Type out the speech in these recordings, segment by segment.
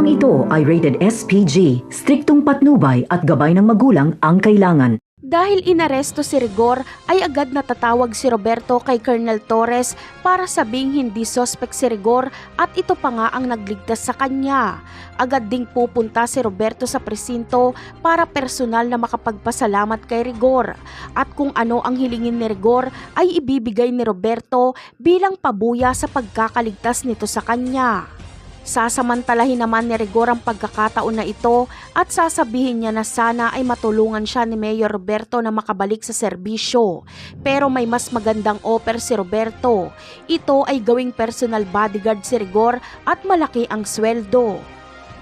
Programang ito ay rated SPG, striktong patnubay at gabay ng magulang ang kailangan. Dahil inaresto si Rigor, ay agad natatawag si Roberto kay Colonel Torres para sabing hindi sospek si Rigor at ito pa nga ang nagligtas sa kanya. Agad ding pupunta si Roberto sa presinto para personal na makapagpasalamat kay Rigor. At kung ano ang hilingin ni Rigor ay ibibigay ni Roberto bilang pabuya sa pagkakaligtas nito sa kanya. Sasamantalahin naman ni Rigor ang pagkakataon na ito at sasabihin niya na sana ay matulungan siya ni Mayor Roberto na makabalik sa serbisyo. Pero may mas magandang offer si Roberto. Ito ay gawing personal bodyguard si Rigor at malaki ang sweldo.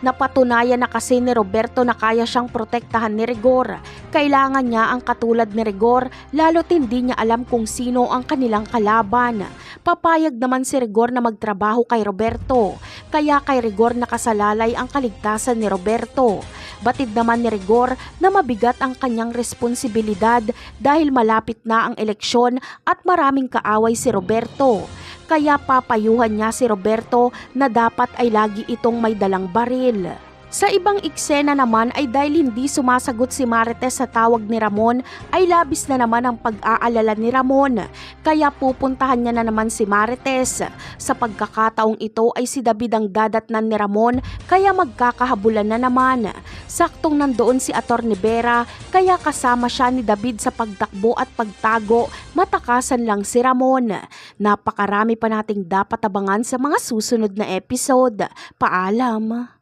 Napatunayan na kasi ni Roberto na kaya siyang protektahan ni Rigor. Kailangan niya ang katulad ni Rigor lalo't hindi niya alam kung sino ang kanilang kalaban. Papayag naman si Rigor na magtrabaho kay Roberto. Kaya kay Rigor nakasalalay ang kaligtasan ni Roberto. Batid naman ni Rigor na mabigat ang kanyang responsibilidad dahil malapit na ang eleksyon at maraming kaaway si Roberto. Kaya papayuhan niya si Roberto na dapat ay lagi itong may dalang baril. Sa ibang eksena naman ay dahil hindi sumasagot si Marites sa tawag ni Ramon ay labis na naman ang pag-aalala ni Ramon. Kaya pupuntahan niya na naman si Marites. Sa pagkakataong ito ay si David ang dadatnan ni Ramon kaya magkakahabulan na naman. Saktong nandoon si Atty. Vera kaya kasama siya ni David sa pagtakbo at pagtago, matakasan lang si Ramon. Napakarami pa nating dapat abangan sa mga susunod na episode. Paalam!